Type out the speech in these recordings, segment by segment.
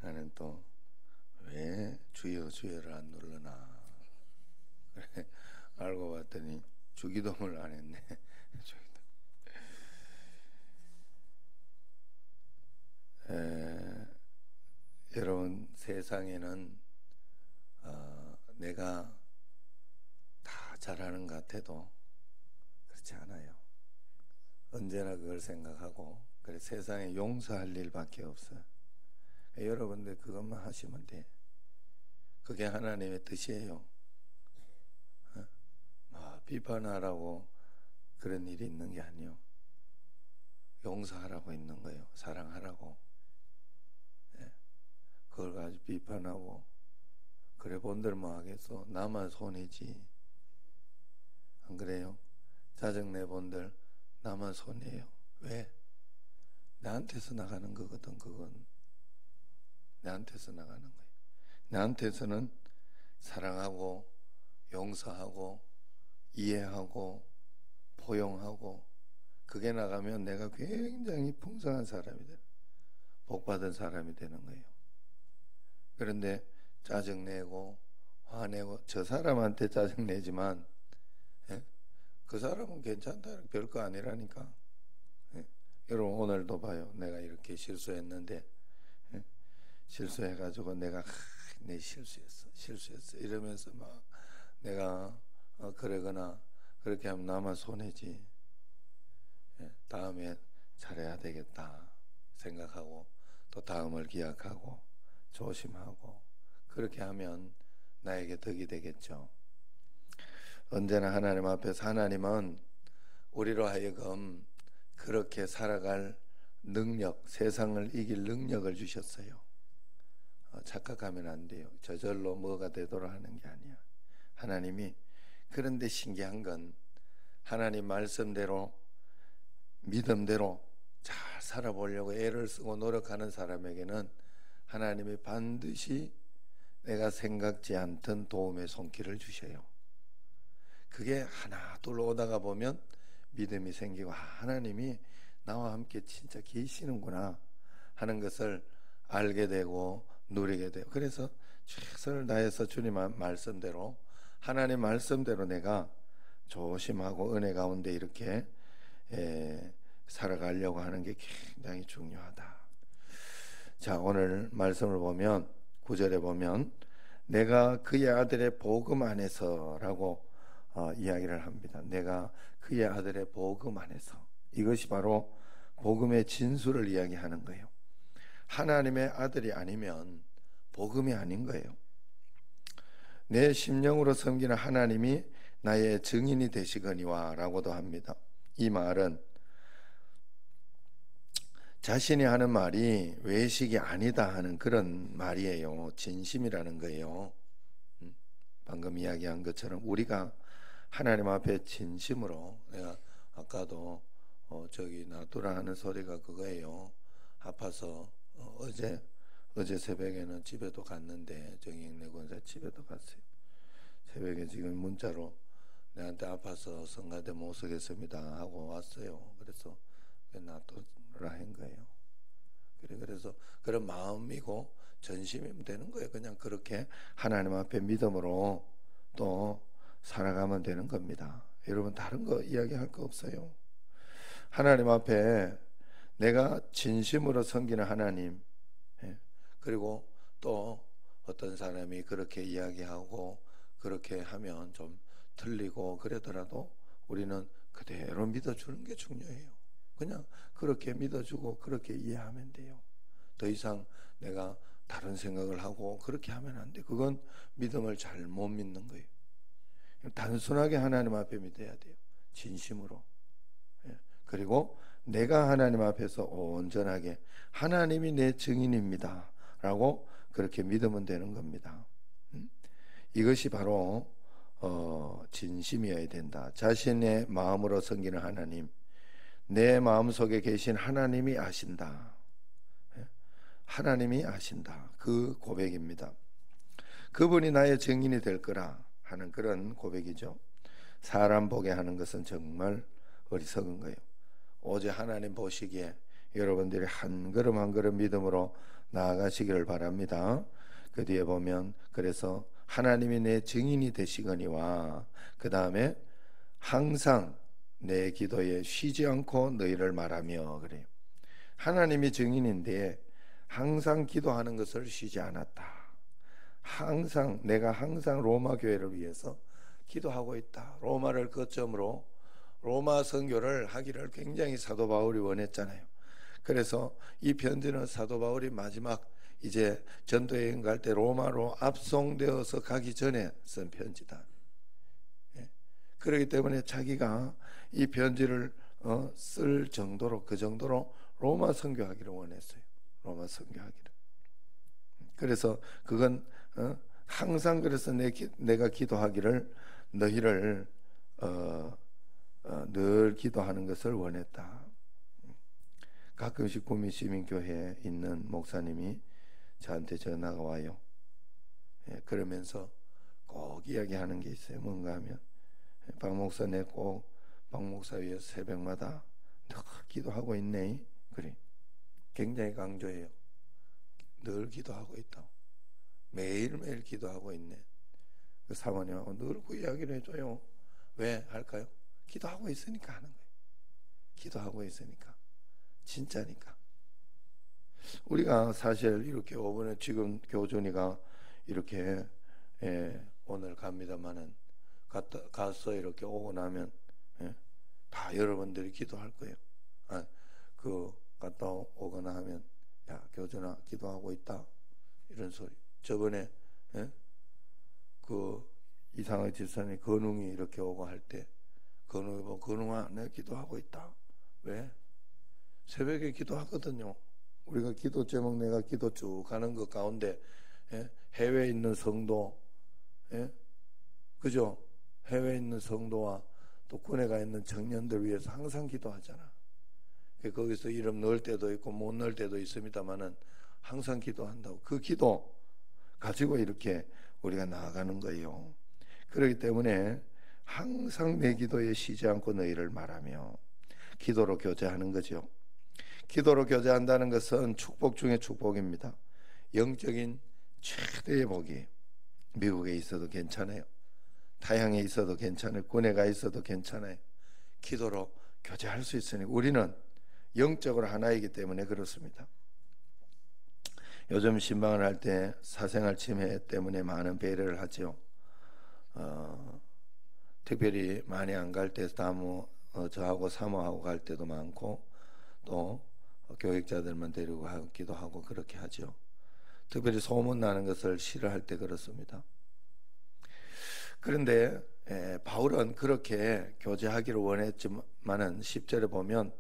나는 또 왜 주여 주여를 안 누르나 그래 알고 봤더니 주기도문을 안 했네. 주기도. 여러분, 세상에는 내가 다 잘하는 것 같아도 그렇지 않아요. 언제나 그걸 생각하고 그래 세상에 용서할 일밖에 없어요. 여러분들 그것만 하시면 돼. 그게 하나님의 뜻이에요. 비판하라고 그런 일이 있는 게 아니요. 용서하라고 있는 거예요. 사랑하라고. 그걸 가지고 비판하고 그래 본들 뭐 하겠어. 나만 손해지. 안 그래요? 짜증내 본들 나만 손해요. 왜? 나한테서 나가는 거거든. 그건 나한테서 나가는 거예요. 나한테서는 사랑하고 용서하고 이해하고 포용하고 그게 나가면 내가 굉장히 풍성한 사람이 되는, 복받은 사람이 되는 거예요. 그런데 짜증내고 화내고 저 사람한테 짜증내지만 그 사람은 괜찮다, 별거 아니라니까. 여러분 오늘도 봐요. 내가 이렇게 실수했는데 실수해가지고 내가 내 실수했어 이러면서 막 내가 그러거나 그렇게 하면 나만 손해지. 다음에 잘해야 되겠다 생각하고 또 다음을 기약하고 조심하고 그렇게 하면 나에게 덕이 되겠죠. 언제나 하나님 앞에서 하나님은 우리로 하여금 그렇게 살아갈 능력, 세상을 이길 능력을 주셨어요. 착각하면 안 돼요. 저절로 뭐가 되도록 하는 게 아니야. 하나님이. 그런데 신기한 건 하나님 말씀대로 믿음대로 잘 살아보려고 애를 쓰고 노력하는 사람에게는 하나님이 반드시 내가 생각지 않던 도움의 손길을 주셔요. 그게 하나 둘 오다가 보면 믿음이 생기고 하나님이 나와 함께 진짜 계시는구나 하는 것을 알게 되고 누리게 돼요. 그래서 최선을 다해서 주님 말씀대로 하나님 말씀대로 내가 조심하고 은혜 가운데 이렇게 살아가려고 하는 게 굉장히 중요하다. 자, 오늘 말씀을 보면 9절에 보면 내가 그의 아들의 복음 안에서라고 이야기를 합니다. 내가 그의 아들의 복음 안에서. 이것이 바로 복음의 진수를 이야기하는 거예요. 하나님의 아들이 아니면 복음이 아닌 거예요. 내 심령으로 섬기는 하나님이 나의 증인이 되시거니와 라고도 합니다. 이 말은 자신이 하는 말이 외식이 아니다 하는 그런 말이에요. 진심이라는 거예요. 방금 이야기한 것처럼 우리가 하나님 앞에 진심으로, 내가 아까도 저기 놔두라 하는 소리가 그거예요. 아파서 어제 새벽에는 집에도 갔는데 정익래 권사 집에도 갔어요. 새벽에 지금 문자로 내한테 아파서 성가대 못 서겠습니다 하고 왔어요. 그래서 놔두라 한 거예요. 그래서 그런 마음이고 전심이면 되는 거예요. 그냥 그렇게 하나님 앞에 믿음으로 또 살아가면 되는 겁니다. 여러분 다른 거 이야기할 거 없어요. 하나님 앞에 내가 진심으로 섬기는 하나님, 그리고 또 어떤 사람이 그렇게 이야기하고 그렇게 하면 좀 틀리고 그러더라도 우리는 그대로 믿어주는 게 중요해요. 그냥 그렇게 믿어주고 그렇게 이해하면 돼요. 더 이상 내가 다른 생각을 하고 그렇게 하면 안 돼. 그건 믿음을 잘못 믿는 거예요. 단순하게 하나님 앞에 믿어야 돼요. 진심으로. 그리고 내가 하나님 앞에서 온전하게 하나님이 내 증인입니다 라고 그렇게 믿으면 되는 겁니다. 이것이 바로 진심이어야 된다. 자신의 마음으로 섬기는 하나님, 내 마음속에 계신 하나님이 아신다. 하나님이 아신다. 그 고백입니다. 그분이 나의 증인이 될 거라 하는 그런 고백이죠. 사람 보게 하는 것은 정말 어리석은 거예요. 오직 하나님 보시기에 여러분들이 한 걸음 한 걸음 믿음으로 나아가시기를 바랍니다. 그 뒤에 보면 그래서 하나님이 내 증인이 되시거니와 그 다음에 항상 내 기도에 쉬지 않고 너희를 말하며 그래요. 하나님이 증인인데 항상 기도하는 것을 쉬지 않았다. 항상 내가 항상 로마 교회를 위해서 기도하고 있다. 로마를 거점으로 로마 선교를 하기를 굉장히 사도 바울이 원했잖아요. 그래서 이 편지는 사도 바울이 마지막 이제 전도 여행 갈 때 로마로 압송되어서 가기 전에 쓴 편지다. 그렇기 때문에 자기가 이 편지를 쓸 정도로 그 정도로 로마 선교하기를 원했어요. 로마 선교하기를. 그래서 그건 항상 그래서 내가 기도하기를 너희를 늘 기도하는 것을 원했다. 가끔씩 구미시민교회에 있는 목사님이 저한테 전화가 와요. 그러면서 꼭 이야기하는 게 있어요. 뭔가 하면 박 목사 내 꼭 박 목사 위해 새벽마다 늘 기도하고 있네. 그래. 굉장히 강조해요. 늘 기도하고 있다고. 매일매일 기도하고 있네. 그 사모님하고 늘 그 이야기를 해줘요. 왜 할까요? 기도하고 있으니까 하는 거예요. 기도하고 있으니까. 진짜니까. 우리가 사실 이렇게 오번에 지금 교준이가 이렇게 오늘 갑니다마는 가서 이렇게 오고 나면 다 여러분들이 기도할 거예요. 그 갔다 오거나 하면 야 교준아 기도하고 있다 이런 소리. 저번에 그 이상의 집사님 건웅이 이렇게 오고 할 때 건웅이 보고 건웅아 내가 기도하고 있다. 왜? 새벽에 기도하거든요. 우리가 기도 제목 내가 기도 쭉 가는 것 가운데 해외에 있는 성도 그죠? 해외에 있는 성도와 또 군에 가 있는 청년들 위해서 항상 기도하잖아. 거기서 이름 넣을 때도 있고 못 넣을 때도 있습니다만은 항상 기도한다고. 그 기도 가지고 이렇게 우리가 나아가는 거예요. 그렇기 때문에 항상 내 기도에 쉬지 않고 너희를 말하며 기도로 교제하는 거죠. 기도로 교제한다는 것은 축복 중에 축복입니다. 영적인 최대의 복이에요. 미국에 있어도 괜찮아요. 타향에 있어도 괜찮아요. 군에 가 있어도 괜찮아요. 기도로 교제할 수 있으니 우리는 영적으로 하나이기 때문에 그렇습니다. 요즘 신방을 할 때 사생활 침해 때문에 많은 배려를 하죠. 특별히 많이 안 갈 때 저하고 사모하고 갈 때도 많고 또 교육자들만 데리고 가기도 하고 그렇게 하죠. 특별히 소문 나는 것을 싫어할 때 그렇습니다. 그런데 바울은 그렇게 교제하기를 원했지만은 10절에 보면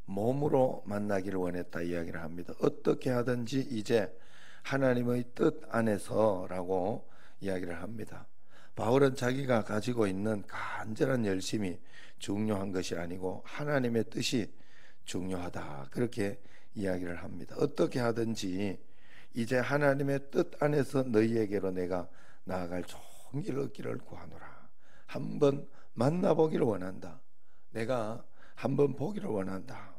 몸으로 만나기를 원했다 이야기를 합니다. 어떻게 하든지 이제 하나님의 뜻 안에서라고 이야기를 합니다. 바울은 자기가 가지고 있는 간절한 열심이 중요한 것이 아니고 하나님의 뜻이 중요하다 그렇게 이야기를 합니다. 어떻게 하든지 이제 하나님의 뜻 안에서 너희에게로 내가 나아갈 좋은 길 얻기를 구하노라. 한번 만나보기를 원한다. 내가 한번 보기를 원한다.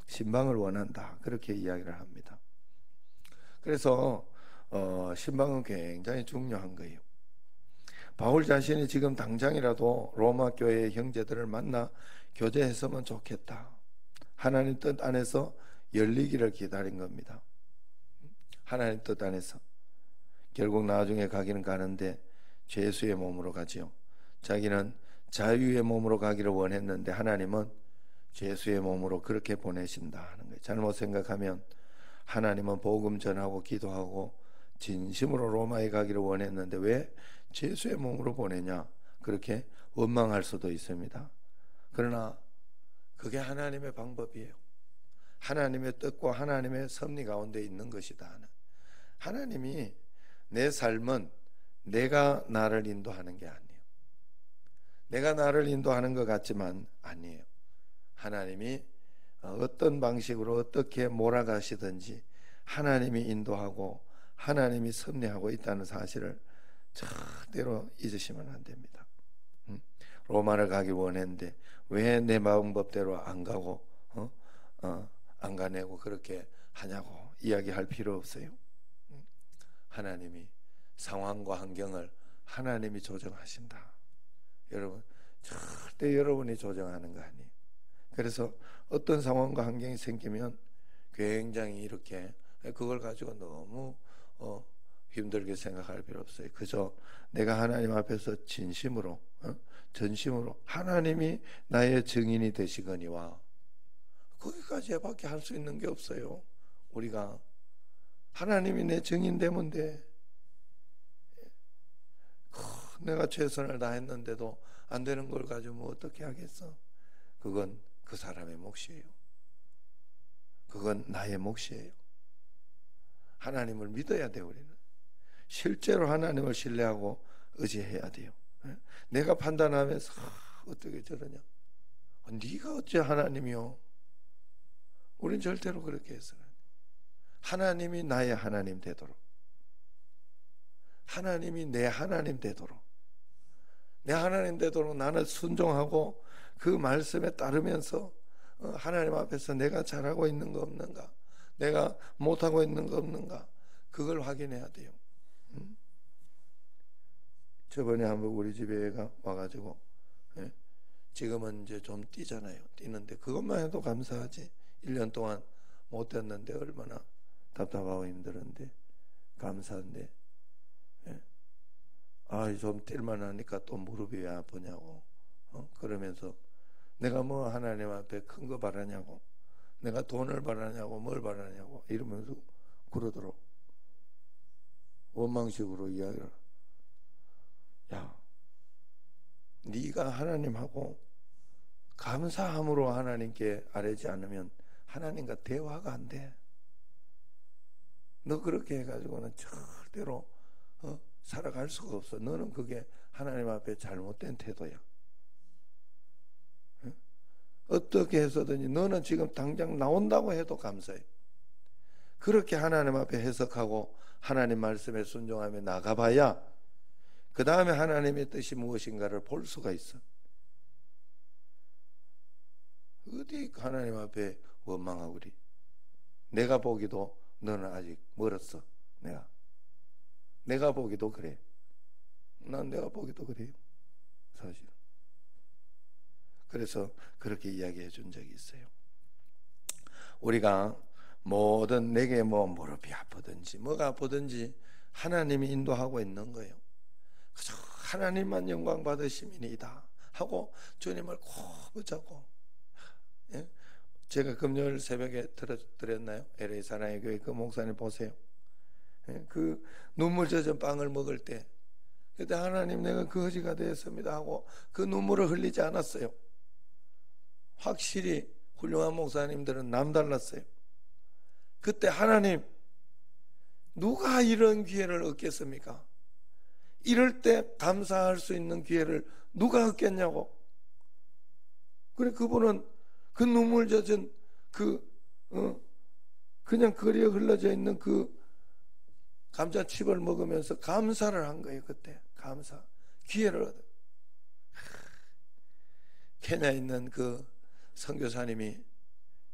신방을 원한다. 그렇게 이야기를 합니다. 그래서 신방은 굉장히 중요한 거예요. 바울 자신이 지금 당장이라도 로마 교회의 형제들을 만나 교제했으면 좋겠다. 하나님 뜻 안에서 열리기를 기다린 겁니다. 하나님 뜻 안에서. 결국 나중에 가기는 가는데 죄수의 몸으로 가지요. 자기는 자유의 몸으로 가기를 원했는데 하나님은 죄수의 몸으로 그렇게 보내신다 하는 거예요. 잘못 생각하면 하나님은 복음 전하고 기도하고 진심으로 로마에 가기를 원했는데 왜 죄수의 몸으로 보내냐 그렇게 원망할 수도 있습니다. 그러나 그게 하나님의 방법이에요. 하나님의 뜻과 하나님의 섭리 가운데 있는 것이다. 하나님이 내 삶은 내가 나를 인도하는 게 아니에요. 내가 나를 인도하는 것 같지만 아니에요. 하나님이 어떤 방식으로 어떻게 몰아가시든지 하나님이 인도하고 하나님이 섭리하고 있다는 사실을 절대로 잊으시면 안 됩니다. 로마를 가기 원했는데 왜 내 마음법대로 안 가고 안 가내고 그렇게 하냐고 이야기할 필요 없어요. 하나님이 상황과 환경을 하나님이 조정하신다. 여러분, 절대 여러분이 조정하는 거 아니에요. 그래서 어떤 상황과 환경이 생기면 굉장히 이렇게 그걸 가지고 너무 힘들게 생각할 필요 없어요. 그저 내가 하나님 앞에서 진심으로 전심으로 하나님이 나의 증인이 되시거니와, 거기까지밖에 할 수 있는 게 없어요. 우리가 하나님이 내 증인 되면 돼. 내가 최선을 다했는데도 안 되는 걸 가지고 뭐 어떻게 하겠어? 그건 그 사람의 몫이에요. 그건 나의 몫이에요. 하나님을 믿어야 돼요. 우리는 실제로 하나님을 신뢰하고 의지해야 돼요. 내가 판단하면서 어떻게 저러냐, 네가 어째 하나님이요? 우린 절대로 그렇게 해서는 하나님이 나의 하나님 되도록, 하나님이 내 하나님 되도록, 내 하나님 되도록 나는 순종하고 그 말씀에 따르면서 하나님 앞에서 내가 잘하고 있는 거 없는가, 내가 못하고 있는 거 없는가, 그걸 확인해야 돼요. 저번에 한번 우리 집에 애가 와가지고, 지금은 이제 좀 뛰잖아요. 뛰는데 그것만 해도 감사하지. 1년 동안 못 뛰었는데 얼마나 답답하고 힘들었는데 감사한데, 좀 뛸만 하니까 또 무릎이 왜 아프냐고, 그러면서 내가 뭐 하나님 앞에 큰 거 바라냐고, 내가 돈을 바라냐고, 뭘 바라냐고 이러면서 그러더라고. 원망식으로 이야기를. 야, 네가 하나님하고 감사함으로 하나님께 아뢰지 않으면 하나님과 대화가 안 돼. 너 그렇게 해가지고는 절대로 살아갈 수가 없어. 너는 그게 하나님 앞에 잘못된 태도야. 어떻게 해서든지 너는 지금 당장 나온다고 해도 감사해. 그렇게 하나님 앞에 해석하고 하나님 말씀에 순종하며 나가봐야 그 다음에 하나님의 뜻이 무엇인가를 볼 수가 있어. 어디 하나님 앞에 원망하구리. 내가 보기도 너는 아직 멀었어. 내가 보기도 그래. 난 내가 보기도 그래요, 사실. 그래서 그렇게 이야기해 준 적이 있어요. 우리가 뭐든 내게 뭐 무릎이 아프든지 뭐가 아프든지 하나님이 인도하고 있는 거예요. 그저 하나님만 영광 받으시민이다 하고 주님을 꼭 붙잡고, 제가 금요일 새벽에 드렸나요? LA 사랑의 교회 그 목사님 보세요. 그 눈물 젖은 빵을 먹을 때 그때 하나님 내가 거지가 되었습니다 하고 그 눈물을 흘리지 않았어요. 확실히 훌륭한 목사님들은 남달랐어요. 그때 하나님, 누가 이런 기회를 얻겠습니까? 이럴 때 감사할 수 있는 기회를 누가 얻겠냐고. 그래, 그분은 그 눈물 젖은 그냥 거리에 흘러져 있는 그 감자칩을 먹으면서 감사를 한 거예요. 그때 감사 기회를 얻어. 케냐에 있는 그 선교사님이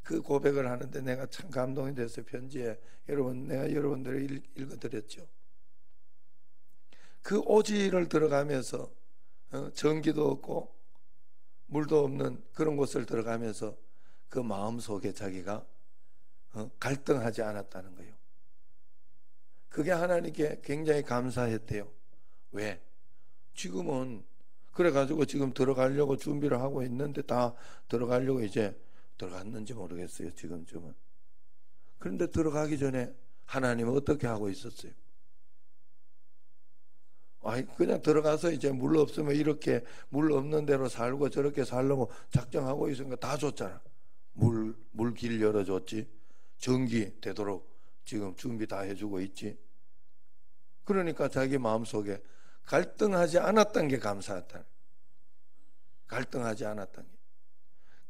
그 고백을 하는데 내가 참 감동이 됐어요. 편지에 내가 여러분들을 읽어드렸죠. 그 오지를 들어가면서 전기도 없고 물도 없는 그런 곳을 들어가면서 그 마음속에 자기가 갈등하지 않았다는 거예요. 그게 하나님께 굉장히 감사했대요. 왜? 지금은 그래가지고 지금 들어가려고 준비를 하고 있는데 다 들어가려고 이제 들어갔는지 모르겠어요, 지금쯤은. 그런데 들어가기 전에 하나님은 어떻게 하고 있었어요? 그냥 들어가서 이제 물 없으면 이렇게 물 없는 대로 살고 저렇게 살려고 작정하고 있으니까 다 줬잖아. 물 열어줬지. 전기 되도록 지금 준비 다 해주고 있지. 그러니까 자기 마음속에 갈등하지 않았던 게 감사했다. 갈등하지 않았던 게.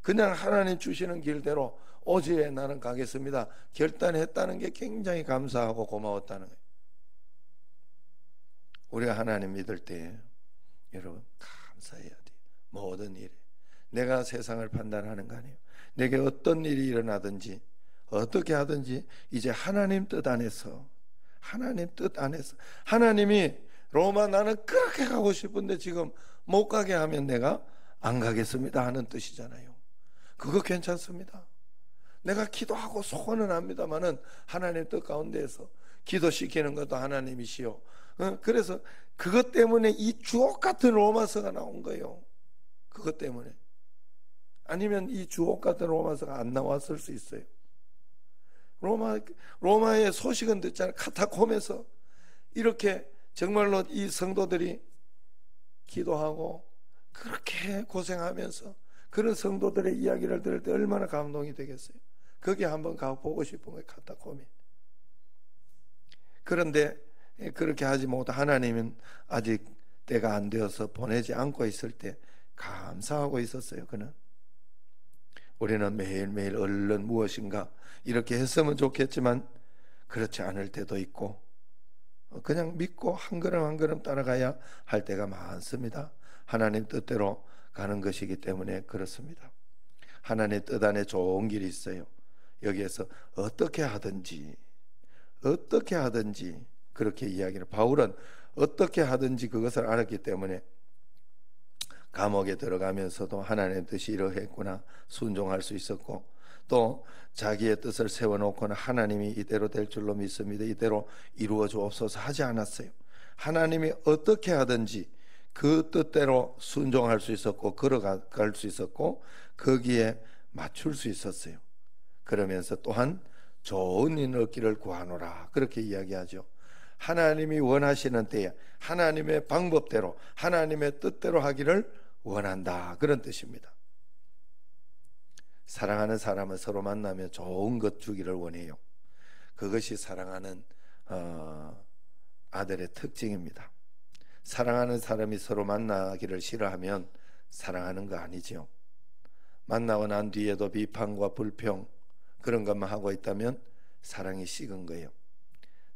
그냥 하나님 주시는 길대로 오지에 나는 가겠습니다 결단했다는 게 굉장히 감사하고 고마웠다는 거예요. 우리가 하나님 믿을 때 여러분 감사해야 돼요. 모든 일에. 내가 세상을 판단하는 거 아니에요. 내게 어떤 일이 일어나든지 어떻게 하든지 이제 하나님 뜻 안에서, 하나님 뜻 안에서, 하나님이 로마 나는 그렇게 가고 싶은데 지금 못 가게 하면 내가 안 가겠습니다 하는 뜻이잖아요. 그거 괜찮습니다. 내가 기도하고 소원은 합니다만은 하나님 뜻 가운데에서 기도시키는 것도 하나님이시요. 그래서 그것 때문에 이 주옥 같은 로마서가 나온 거예요. 그것 때문에. 아니면 이 주옥 같은 로마서가 안 나왔을 수 있어요. 로마의 소식은 듣잖아요. 카타콤에서 이렇게 정말로 이 성도들이 기도하고 그렇게 고생하면서 그런 성도들의 이야기를 들을 때 얼마나 감동이 되겠어요. 거기 한번 가보고 싶은 거예요. 카타콤이. 그런데 그렇게 하지 못해 하나님은 아직 때가 안 되어서 보내지 않고 있을 때 감사하고 있었어요. 그는 우리는 매일매일 얼른 무엇인가 이렇게 했으면 좋겠지만 그렇지 않을 때도 있고 그냥 믿고 한 걸음 한 걸음 따라가야 할 때가 많습니다. 하나님 뜻대로 가는 것이기 때문에 그렇습니다. 하나님 뜻 안에 좋은 길이 있어요. 여기에서 어떻게 하든지 그렇게 이야기를, 바울은 어떻게 하든지 그것을 알았기 때문에 감옥에 들어가면서도 하나님의 뜻이 이러했구나 순종할 수 있었고, 또 자기의 뜻을 세워놓고는 하나님이 이대로 될 줄로 믿습니다, 이대로 이루어 주옵소서 하지 않았어요. 하나님이 어떻게 하든지 그 뜻대로 순종할 수 있었고 걸어갈 수 있었고 거기에 맞출 수 있었어요. 그러면서 또한 좋은 일 얻기를 구하노라 그렇게 이야기하죠. 하나님이 원하시는 때에 하나님의 방법대로 하나님의 뜻대로 하기를 원한다 그런 뜻입니다. 사랑하는 사람은 서로 만나면 좋은 것 주기를 원해요. 그것이 사랑하는 아들의 특징입니다. 사랑하는 사람이 서로 만나기를 싫어하면 사랑하는 거 아니죠. 만나고 난 뒤에도 비판과 불평 그런 것만 하고 있다면 사랑이 식은 거예요.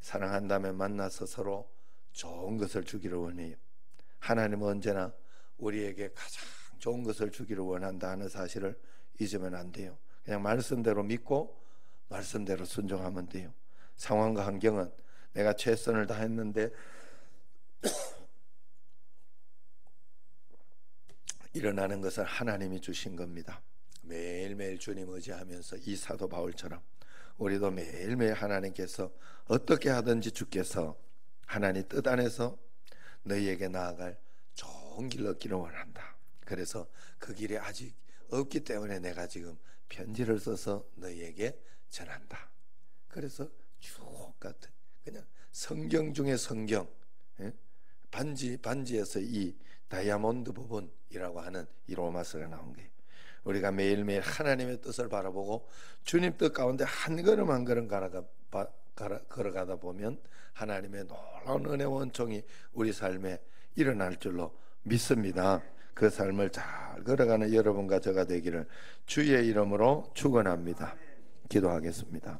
사랑한다면 만나서 서로 좋은 것을 주기를 원해요. 하나님은 언제나 우리에게 가장 좋은 것을 주기를 원한다 하는 사실을 잊으면 안 돼요. 그냥 말씀대로 믿고 말씀대로 순종하면 돼요. 상황과 환경은 내가 최선을 다했는데 일어나는 것은 하나님이 주신 겁니다. 매일매일 주님 의지하면서 이 사도 바울처럼 우리도 매일매일 하나님께서 어떻게 하든지 주께서 하나님 뜻 안에서 너희에게 나아갈 좋은 길 얻기를 원한다. 그래서 그 길이 아직 없기 때문에 내가 지금 편지를 써서 너희에게 전한다. 그래서 주옥 같은 그냥 성경 중에 성경, 반지에서 이 다이아몬드 부분이라고 하는 이 로마서가 나온 거예요. 우리가 매일매일 하나님의 뜻을 바라보고 주님 뜻 가운데 한 걸음 한 걸음 걸어가다 보면 하나님의 놀라운 은혜 원총이 우리 삶에 일어날 줄로 믿습니다. 그 삶을 잘 걸어가는 여러분과 저가 되기를 주의 이름으로 축원합니다. 기도하겠습니다.